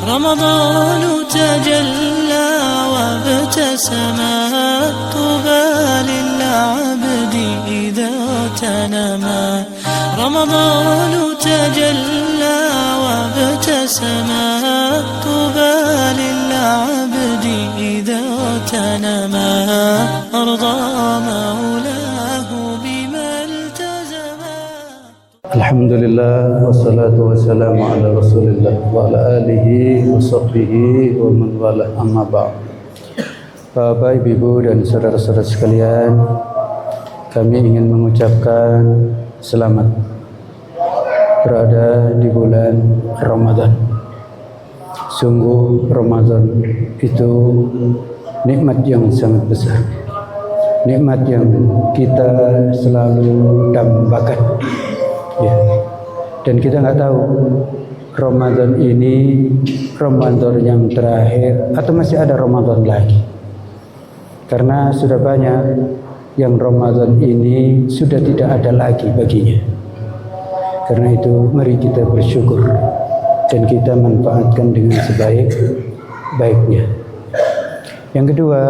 رمضان تجلى وابتسم طوبى للعبد إذا تنما رمضان تجلى وابتسم طوبى للعبد إذا تنما أرضى مولاه بما التزم. الحمد لله والصلاة والسلام على رسول الله وعلى آله وصحبه ومن walah amma ba'd. Bapak, Ibu dan saudara-saudara sekalian, kami ingin mengucapkan selamat berada di bulan Ramadan. Sungguh Ramadan itu nikmat yang sangat besar, nikmat yang kita selalu dambakan. Ya. Dan kita nggak tahu Ramadan ini Ramadan yang terakhir atau masih ada Ramadan lagi. Karena sudah banyak yang Ramadan ini sudah tidak ada lagi baginya. Karena itu mari kita bersyukur dan kita manfaatkan dengan sebaik-baiknya. Yang kedua,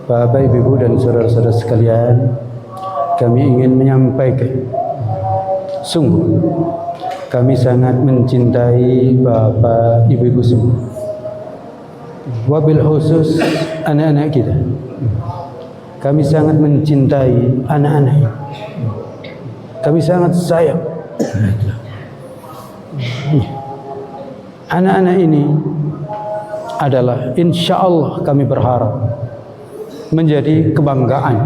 Bapak, Ibu dan saudara-saudara sekalian, kami ingin menyampaikan sungguh kami sangat mencintai Bapak Ibu semua, wabil khusus anak-anak kita. Kami sangat mencintai anak-anak. Kami sangat sayang anak-anak ini. Adalah insya Allah kami berharap menjadi kebanggaan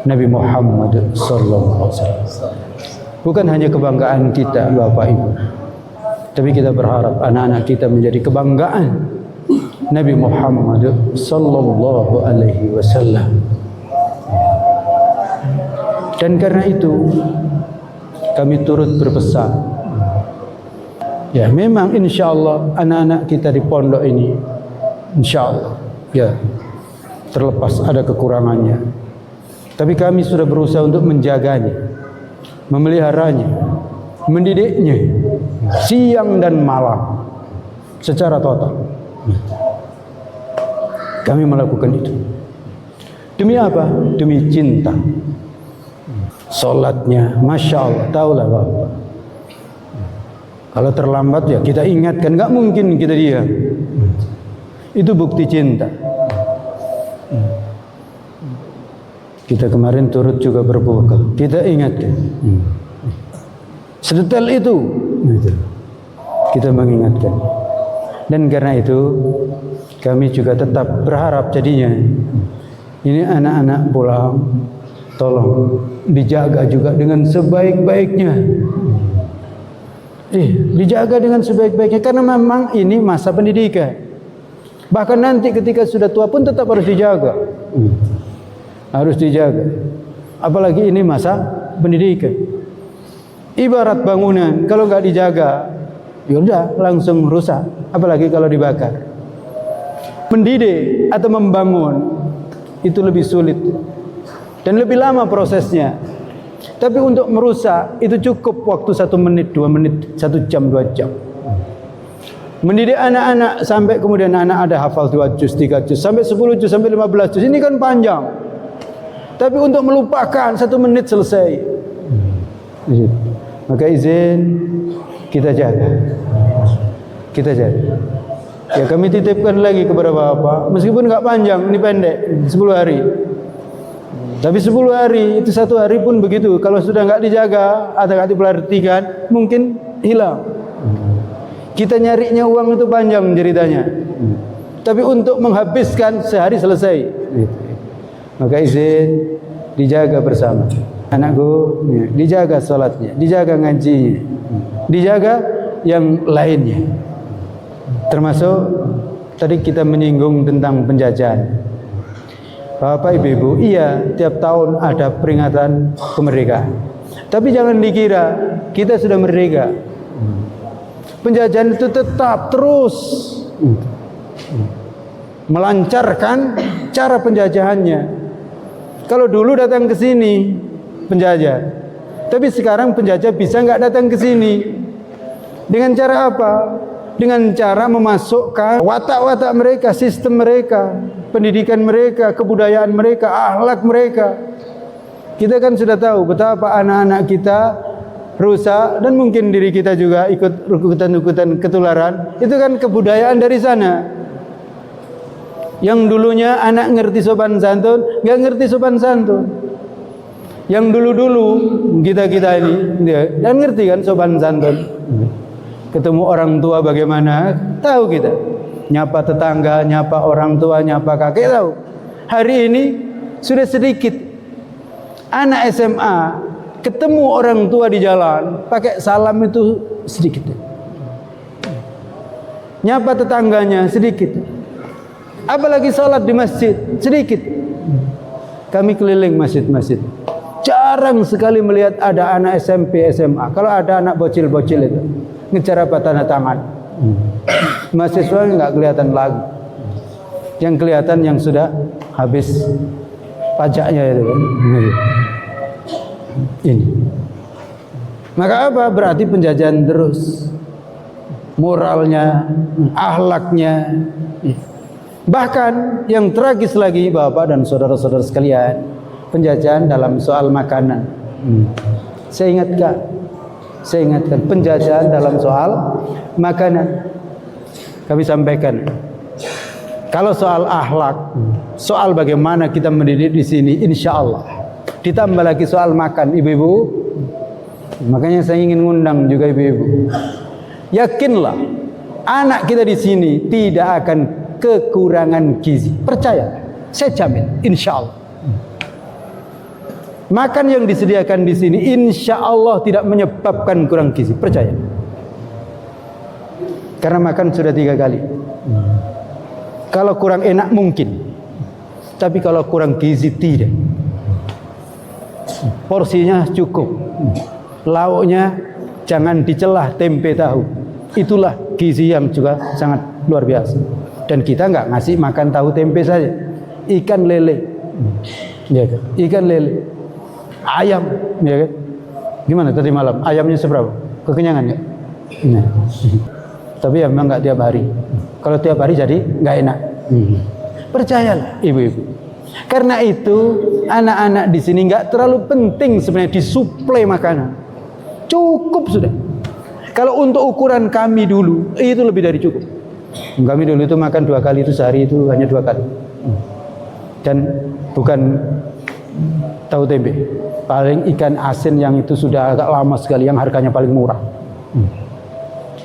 Nabi Muhammad SAW. Bukan hanya kebanggaan kita Bapak Ibu, tapi kita berharap anak-anak kita menjadi kebanggaan Nabi Muhammad sallallahu alaihi wasallam. Dan karena itu kami turut berpesan, ya memang insya Allah anak-anak kita di pondok ini insya Allah ya terlepas ada kekurangannya, tapi kami sudah berusaha untuk menjaganya, memeliharanya, mendidiknya siang dan malam secara total. Kami melakukan itu demi apa? Demi cinta. Salatnya Masya Allah, tahulah Bapak, kalau terlambat ya kita ingatkan, nggak mungkin kita diam. Itu bukti cinta. Kita kemarin turut juga berbuka, kita ingatkan. Sedetail itu kita mengingatkan. Dan karena itu kami juga tetap berharap jadinya ini anak-anak pulang tolong dijaga juga dengan sebaik-baiknya. Dijaga dengan sebaik-baiknya, karena memang ini masa pendidikan. Bahkan nanti ketika sudah tua pun tetap harus dijaga. Harus dijaga. Apalagi ini masa pendidikan. Ibarat bangunan, kalau nggak dijaga, yaudah langsung rusak. Apalagi kalau dibakar. Mendidik atau membangun itu lebih sulit dan lebih lama prosesnya. Tapi untuk merusak itu cukup waktu 1 menit, 2 menit, 1 jam, 2 jam. Mendidik anak-anak sampai kemudian anak ada hafal 2 juz, 3 juz, sampai 10 juz, sampai 15 juz. Ini kan panjang. Tapi untuk melupakan 1 menit selesai. Maka izin kita jaga. Kita jaga. Ya kami titipkan lagi kepada Bapak, meskipun nggak panjang, ini pendek, 10 hari. Tapi 10 hari itu 1 hari pun begitu. Kalau sudah nggak dijaga atau nggak diperhatikan, mungkin hilang. Kita nyarinya uang itu panjang ceritanya. Tapi untuk menghabiskan sehari selesai. Maka izin dijaga bersama. Anakku, dijaga sholatnya, dijaga ngajinya, dijaga yang lainnya. Termasuk tadi kita menyinggung tentang penjajahan. Bapak Ibu, iya tiap tahun ada peringatan kemerdekaan. Tapi jangan dikira kita sudah merdeka. Penjajahan itu tetap terus melancarkan cara penjajahannya. Kalau dulu datang ke sini penjajah, tapi sekarang penjajah bisa nggak datang ke sini. Dengan cara apa? Dengan cara memasukkan watak-watak mereka, sistem mereka, pendidikan mereka, kebudayaan mereka, akhlak mereka. Kita kan sudah tahu betapa anak-anak kita rusak, dan mungkin diri kita juga ikut ikutan ketularan. Itu kan kebudayaan dari sana. Yang dulunya anak ngerti sopan santun, nggak ngerti sopan santun. Yang dulu-dulu kita ini dan ngerti kan sopan santun. Ketemu orang tua bagaimana, tahu kita. Nyapa tetangga, nyapa orang tua, nyapa kakek, tahu. Hari ini sudah sedikit anak SMA ketemu orang tua di jalan pakai salam itu sedikit. Nyapa tetangganya sedikit. Apalagi salat di masjid sedikit. Kami keliling masjid-masjid, jarang sekali melihat ada anak SMP, SMA. Kalau ada anak bocil-bocil itu ngejar apa, tanda tangan. Mahasiswa nggak kelihatan lagi. Yang kelihatan yang sudah habis pajaknya itu kan. Ini. Maka apa? Berarti penjajahan terus. Moralnya, akhlaknya. Bahkan yang tragis lagi Bapak dan saudara-saudara sekalian, penjajahan dalam soal makanan. Saya ingatkan penjajahan dalam soal makanan. Kami sampaikan, kalau soal akhlak, soal bagaimana kita mendidik di sini, insya Allah. Ditambah lagi soal makan, ibu-ibu. Makanya saya ingin ngundang juga ibu-ibu. Yakinlah, anak kita di sini tidak akan kekurangan gizi. Percaya, saya jamin, insya Allah. Makan yang disediakan di sini, insya Allah tidak menyebabkan kurang gizi. Percaya. Karena makan sudah 3 kali. Kalau kurang enak mungkin, tapi kalau kurang gizi tidak. Porsinya cukup, lauknya jangan dicelah, tempe tahu. Itulah gizi yang juga sangat luar biasa. Dan kita nggak ngasih makan tahu tempe saja, ikan lele, ya kan? Ikan lele, ayam, ya kan? Gimana tadi malam? Ayamnya seberapa? Kekenyangan nggak? Nah. Tapi ya memang nggak tiap hari. Kalau tiap hari jadi nggak enak. Percayalah ibu-ibu. Karena itu anak-anak di sini nggak terlalu penting sebenarnya disuplai makanan. Cukup sudah. Kalau untuk ukuran kami dulu itu lebih dari cukup. Kami dulu itu makan 2 kali itu sehari, itu hanya 2 kali. Dan bukan tahu tempe. Paling ikan asin yang itu sudah agak lama sekali, yang harganya paling murah.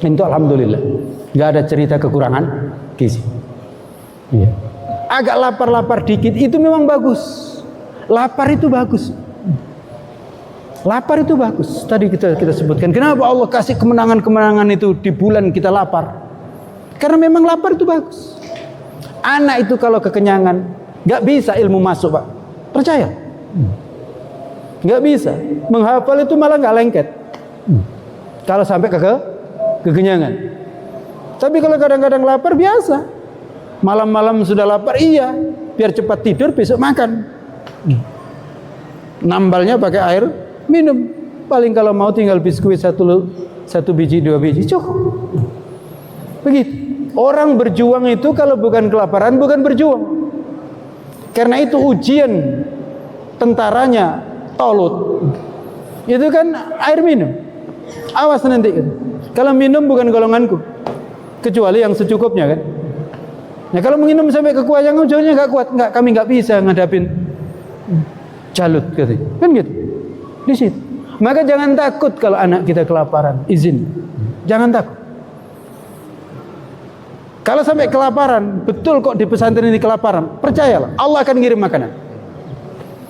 Itu alhamdulillah nggak ada cerita kekurangan gizi. Iya. Agak lapar-lapar dikit itu memang bagus. Lapar itu bagus. Lapar itu bagus. Tadi kita sebutkan kenapa Allah kasih kemenangan-kemenangan itu di bulan kita lapar. Karena memang lapar itu bagus. Anak itu kalau kekenyangan nggak bisa ilmu masuk, Pak. Percaya. Nggak bisa. Menghafal itu malah nggak lengket. Kalau sampai kekenyangan. Tapi kalau kadang-kadang lapar biasa. Malam-malam sudah lapar, iya. Biar cepat tidur, besok makan. Nambalnya pakai air, minum. Paling kalau mau tinggal biskuit 1 biji, 2 biji, cukup. Begitu. Orang berjuang itu kalau bukan kelaparan, bukan berjuang. Karena itu ujian tentaranya Talut. Itu kan air minum. Awas nanti. Kalau minum bukan golonganku. Kecuali yang secukupnya kan. Nah kalau minum sampai kekuatangan ujungnya nggak kuat, kami nggak bisa ngadapin Jalut gitu. Kan gitu. Di situ. Maka jangan takut kalau anak kita kelaparan, izin. Jangan takut. Kalau sampai kelaparan, betul kok di pesantren ini kelaparan, percayalah, Allah akan ngirim makanan.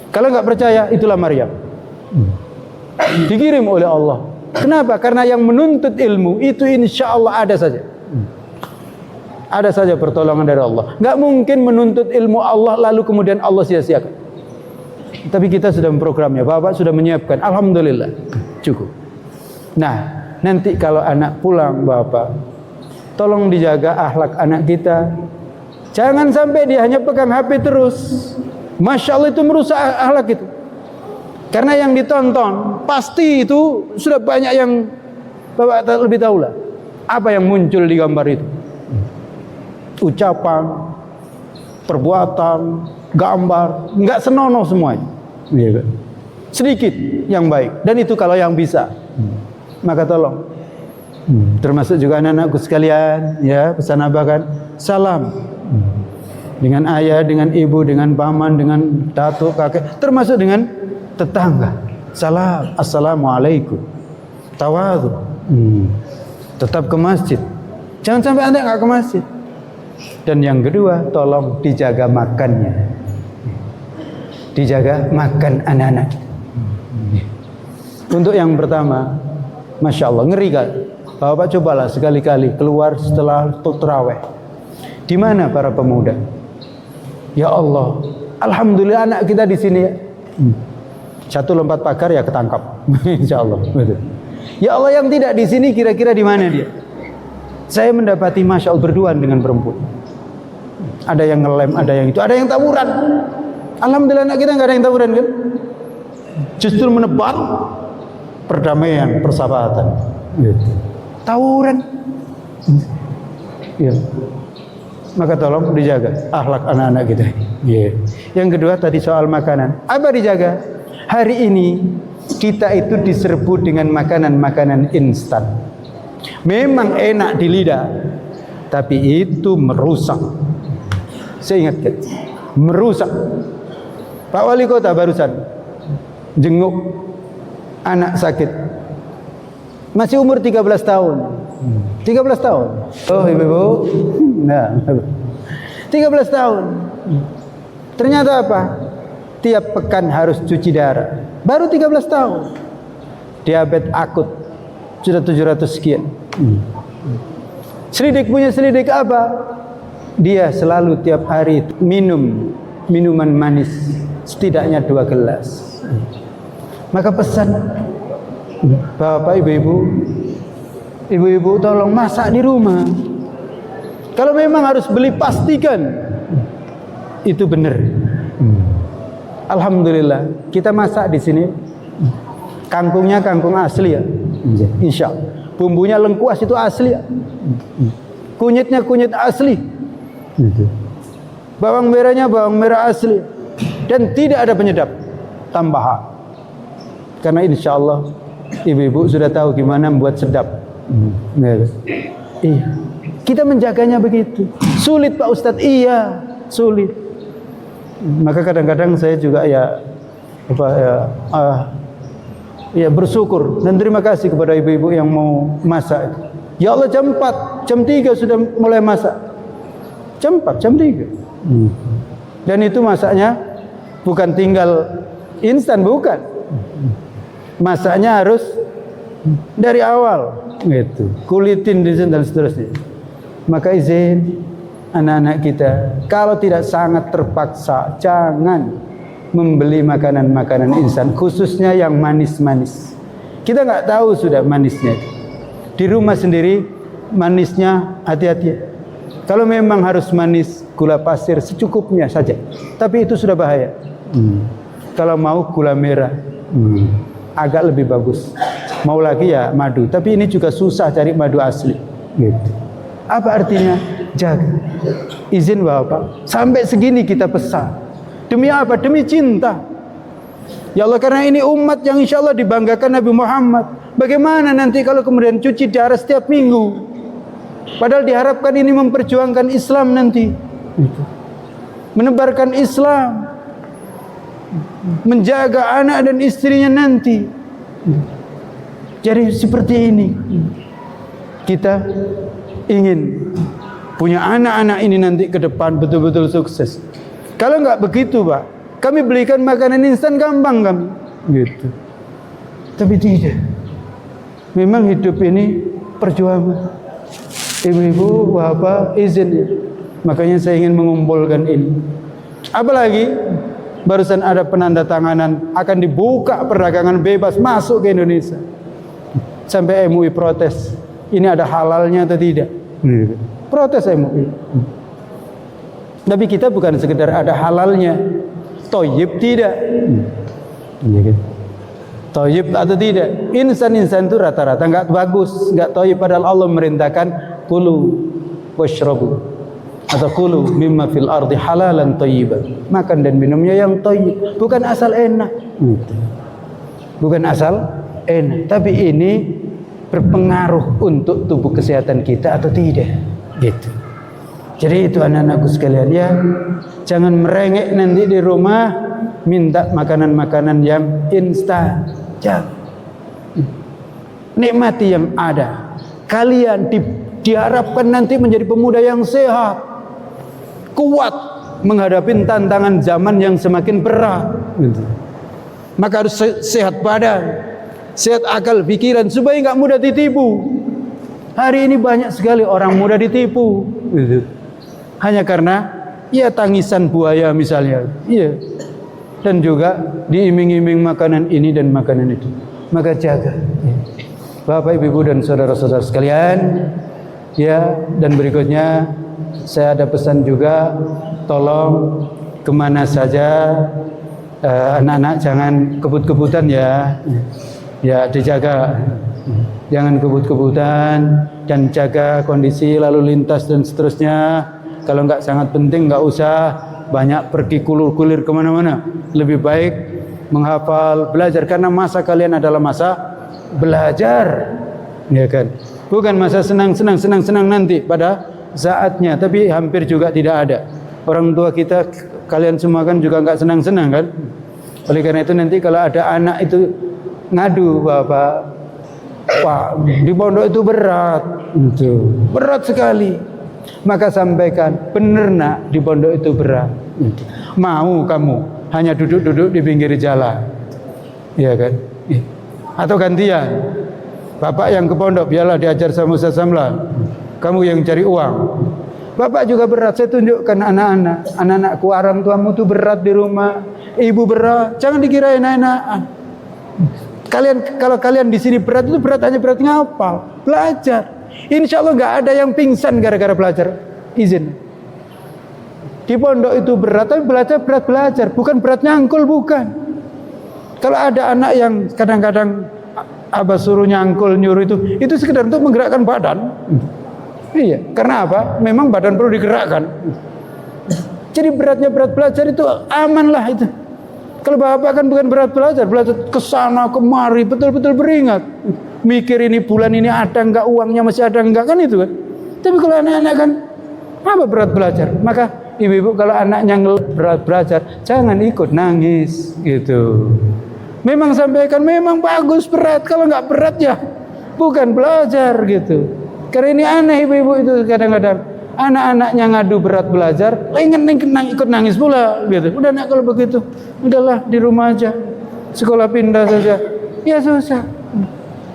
Kalau nggak percaya, itulah Maryam. Dikirim oleh Allah. Kenapa? Karena yang menuntut ilmu itu insya Allah ada saja. Ada saja pertolongan dari Allah. Nggak mungkin menuntut ilmu Allah lalu kemudian Allah sia-siakan. Tapi kita sudah memprogramnya, Bapak sudah menyiapkan. Alhamdulillah, cukup. Nah, nanti kalau anak pulang, Bapak, tolong dijaga akhlak anak kita. Jangan sampai dia hanya pegang HP terus. Masya Allah itu merusak akhlak itu. Karena yang ditonton pasti itu sudah banyak yang Bapak lebih tahu lah. Apa yang muncul di gambar itu? Ucapan, perbuatan, gambar, nggak senonoh semuanya. Sedikit yang baik, dan itu kalau yang bisa. Maka tolong, termasuk juga anak-anakku sekalian, ya, pesan Abah kan, salam dengan ayah, dengan ibu, dengan paman, dengan datuk, kakek, termasuk dengan tetangga. Salam, assalamualaikum. Tawadhu. Tetap ke masjid. Jangan sampai Anda nggak ke masjid. Dan yang kedua, tolong dijaga makannya. Dijaga makan anak-anak. Untuk yang pertama, Masya Allah, ngeri kan? Bapak cobalah sekali-kali keluar setelah tarawih. Di mana para pemuda? Ya Allah, alhamdulillah anak kita di sini. Satu lompat pagar ya ketangkap. Insya Allah. Betul. Ya Allah, yang tidak di sini kira-kira di mana dia? Saya mendapati Masya Allah berduaan dengan perempuan. Ada yang ngelem, ada yang itu, ada yang tawuran. Alhamdulillah anak kita nggak ada yang tawuran kan? Justru menebar perdamaian, persahabatan. Gitu. Tawuran. Ya. Maka tolong dijaga akhlak anak-anak kita. Yeah. Yang kedua tadi soal makanan. Apa dijaga? Hari ini kita itu diserbu dengan makanan-makanan instan. Memang enak di lidah, tapi itu merusak. Saya ingatkan, merusak. Pak Wali Kota barusan jenguk anak sakit, masih umur 13 tahun. 13 tahun. Oh ibu-ibu, nah, 13 tahun. Ternyata apa? Tiap pekan harus cuci darah. Baru 13 tahun. Diabetes akut. Sudah 700 sekian. Selidik punya selidik apa? Dia selalu tiap hari minum minuman manis setidaknya 2 gelas. Maka pesan Bapak ibu-ibu tolong masak di rumah. Kalau memang harus beli, pastikan itu benar. Alhamdulillah kita masak di sini. Kangkungnya kangkung asli ya. Insya Allah. Bumbunya lengkuas itu asli ya. Kunyitnya kunyit asli. Bawang merahnya bawang merah asli. Dan tidak ada penyedap tambahan. Karena insya Allah ibu-ibu sudah tahu gimana membuat sedap. Iya. Kita menjaganya begitu. Sulit Pak Ustadz. Iya, sulit. Maka kadang-kadang saya juga bersyukur dan terima kasih kepada ibu-ibu yang mau masak. Ya Allah, jam 4, jam 3 sudah mulai masak. Jam 4, jam 3. Dan itu masaknya bukan tinggal instan, bukan. Masaknya harus dari awal, gitu. Kulitin dan seterusnya. Maka izin anak-anak kita, kalau tidak sangat terpaksa, jangan membeli makanan-makanan instan, khususnya yang manis-manis. Kita nggak tahu sudah manisnya. Di rumah sendiri manisnya hati-hati. Kalau memang harus manis, gula pasir secukupnya saja. Tapi itu sudah bahaya. Kalau mau gula merah, agak lebih bagus. Mau lagi ya madu. Tapi ini juga susah cari madu asli. Gitu. Apa artinya? Jaga. Izin Bapak. Sampai segini kita pesan. Demi apa? Demi cinta. Ya Allah, karena ini umat yang insya Allah dibanggakan Nabi Muhammad. Bagaimana nanti kalau kemudian cuci darah setiap minggu? Padahal diharapkan ini memperjuangkan Islam nanti. Menebarkan Islam. Menjaga anak dan istrinya nanti. Jadi seperti ini. Kita ingin punya anak-anak ini nanti ke depan betul-betul sukses. Kalau nggak begitu Pak, kami belikan makanan instan gampang kami, gitu. Tapi tidak. Memang hidup ini perjuangan. Ibu-ibu, bapak, izin ya. Makanya saya ingin mengumpulkan ini. Apalagi barusan ada penandatanganan akan dibuka perdagangan bebas masuk ke Indonesia. Sampai MUI protes. Ini ada halalnya atau tidak? Protes MUI. Tapi kita bukan sekedar ada halalnya, toyib tidak. Thayyib atau tidak? Insan-insan itu rata-rata enggak bagus, enggak thayyib, padahal Allah merintahkan kulu washrabu atau kulu mimma fil ardi halalan thayyiban. Makan dan minumnya yang thayyib, bukan asal enak. Bukan asal enak, tapi ini berpengaruh untuk tubuh kesehatan kita atau tidak, gitu. Jadi itu anak-anakku sekalian ya, jangan merengek nanti di rumah minta makanan-makanan yang instan. Jangan. Nikmati yang ada. Kalian diharapkan nanti menjadi pemuda yang sehat, kuat menghadapi tantangan zaman yang semakin berat. Maka harus sehat badan, sehat akal pikiran supaya nggak mudah ditipu. Hari ini banyak sekali orang mudah ditipu, hanya karena ya tangisan buaya misalnya, iya, dan juga diiming-iming makanan ini dan makanan itu. Maka jaga, Bapak, Ibu, dan saudara-saudara sekalian. Ya, dan berikutnya saya ada pesan juga, tolong kemana saja anak-anak jangan kebut-kebutan ya. Ya, dijaga, jangan kebut-kebutan, dan jaga kondisi lalu lintas dan seterusnya. Kalau nggak sangat penting nggak usah banyak pergi kulir-kulir kemana-mana. Lebih baik menghafal, belajar, karena masa kalian adalah masa belajar, ya kan? Bukan masa senang-senang nanti pada saatnya. Tapi hampir juga tidak ada. Orang tua kita, kalian semua kan juga nggak senang-senang kan? Oleh karena itu nanti kalau ada anak itu ngadu, Bapak, Pak, di pondok itu berat sekali. Maka sampaikan, bener nak, di pondok itu berat. Mau kamu hanya duduk-duduk di pinggir jalan, ya kan? Atau gantian, Bapak yang ke pondok biarlah diajar sama Ustaz Samlan, kamu yang cari uang. Bapak juga berat, saya tunjukkan anak-anakku, orang tuamu tuh berat di rumah, ibu berat, jangan dikira enak-enakan. Kalau kalian di sini berat, itu berat hanya berat ngapal, belajar. Insya Allah nggak ada yang pingsan gara-gara belajar. Izin. Di pondok itu berat, tapi berat belajar, bukan berat nyangkul, bukan. Kalau ada anak yang kadang-kadang abah suruh nyangkul, nyuruh itu sekedar untuk menggerakkan badan. Iya, karena apa? Memang badan perlu digerakkan. Jadi beratnya berat belajar itu aman lah itu. Kalau Bapak kan bukan berat belajar kesana kemari, betul-betul beringat. Mikir ini bulan ini ada enggak, uangnya masih ada enggak, kan itu kan. Tapi kalau anak-anak kan apa berat belajar? Maka ibu-ibu kalau anaknya berat belajar, jangan ikut nangis gitu. Memang sampaikan, memang bagus berat. Kalau enggak berat ya bukan belajar gitu. Karena ini aneh ibu-ibu itu kadang-kadang anak-anaknya ngadu berat belajar, ingin ikut nangis pula gitu. Udah nak kalau begitu, udahlah di rumah aja, sekolah pindah saja. Ya susah.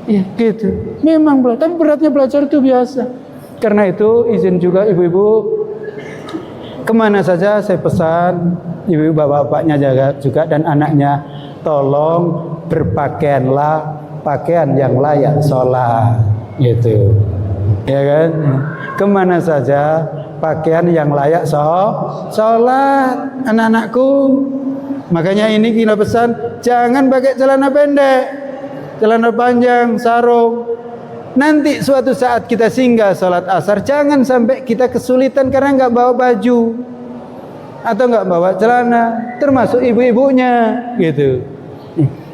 Ya gitu. Memang berat, tapi beratnya belajar itu biasa. Karena itu izin juga ibu-ibu, kemana saja saya pesan ibu bapak-bapaknya jaga juga dan anaknya, tolong berpakaianlah pakaian yang layak sholat gitu. Ya kan? Kemana saja pakaian yang layak sholat, anak-anakku. Makanya ini kita pesan, jangan pakai celana pendek, celana panjang, sarung. Nanti suatu saat kita singgah sholat asar, jangan sampai kita kesulitan karena nggak bawa baju atau nggak bawa celana, termasuk ibu-ibunya gitu.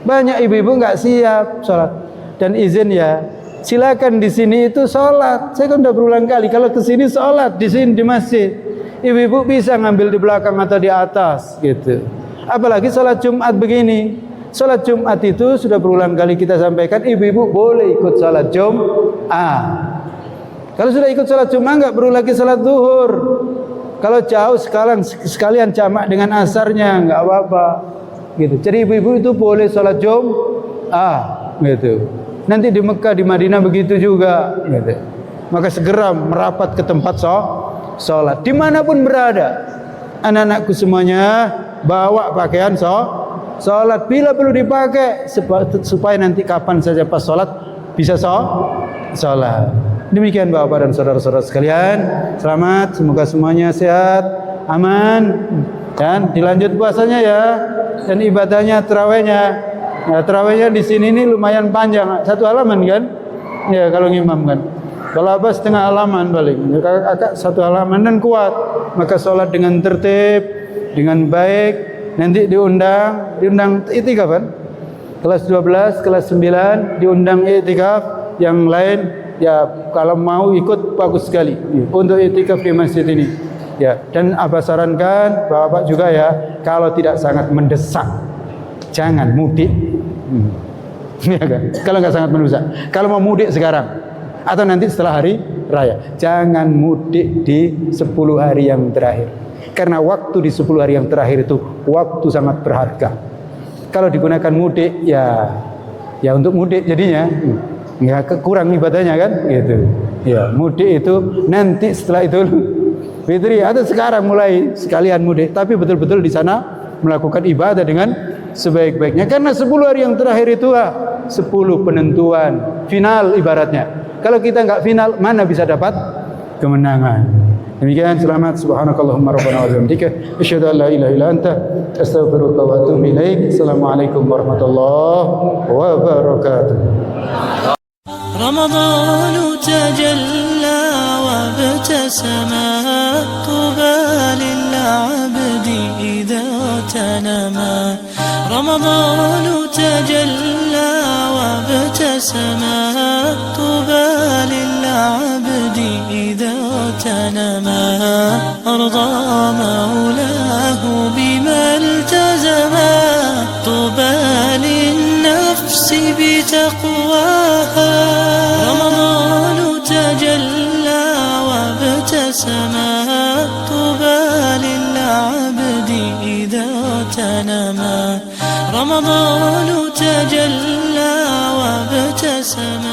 Banyak ibu-ibu nggak siap sholat. Dan izin ya, silakan di sini itu sholat. Saya kan udah berulang kali, kalau ke sini sholat di sini di masjid, ibu-ibu bisa ngambil di belakang atau di atas gitu. Apalagi sholat Jumat begini. Sholat Jumat itu sudah berulang kali kita sampaikan, ibu-ibu boleh ikut sholat Jumat. Kalau sudah ikut sholat Jumat nggak perlu lagi sholat zuhur. Kalau jauh sekalian jamak dengan asarnya nggak apa-apa gitu. Jadi ibu-ibu itu boleh sholat Jumat gitu. Nanti di Mekah, di Madinah begitu juga gitu. Maka segera merapat ke tempat sholat dimanapun berada. Anak-anakku semuanya bawa pakaian sholat bila perlu dipakai supaya nanti kapan saja pas sholat bisa sholat. Demikian Bapak dan saudara-saudara sekalian, selamat, semoga semuanya sehat, aman, dan dilanjut puasanya ya, dan ibadahnya, tarawihnya. Nah, tarawihnya di sini ini lumayan panjang, 1 halaman kan? Ya kalau ngimam kan. Kalau apa setengah halaman balik. Kakak 1 halaman dan kuat. Maka sholat dengan tertib, dengan baik. Nanti diundang itikaf kan? Kelas 12, kelas 9 diundang itikaf. Yang lain ya kalau mau ikut bagus sekali untuk itikaf di masjid ini. Ya, dan apa sarankan Bapak juga ya, kalau tidak sangat mendesak jangan mudik. Ya kan? Kalau nggak sangat mendesak. Kalau mau mudik sekarang atau nanti setelah hari raya, jangan mudik di 10 hari yang terakhir. Karena waktu di 10 hari yang terakhir itu waktu sangat berharga. Kalau digunakan mudik ya untuk mudik jadinya ya kurang ibadahnya kan gitu. Ya, mudik itu nanti setelah itu Fitri atau sekarang mulai sekalian mudik, tapi betul-betul di sana melakukan ibadah dengan sebaik-baiknya. Karena 10 hari yang terakhir itu 10 penentuan final ibaratnya. Kalau kita nggak final, mana bisa dapat kemenangan? Demikian, selamat. Subhanakallahumma rabbana wa bihamdika asyhadu an la ilaha illa anta astaghfiruka wa atubu ilaik. Assalamualaikum warahmatullahi wabarakatuh. رمضان تجلى وابتسم طوبى للعبد إذا تنما رمضان تجلى وابتسم طوبى للعبد إذا تنما أرضى مولاه بما التزما طوبى للنفس بتقواها رمضان تجلى وابتسم طوبى للعبد إذا تنما رمضان تجلى وابتسم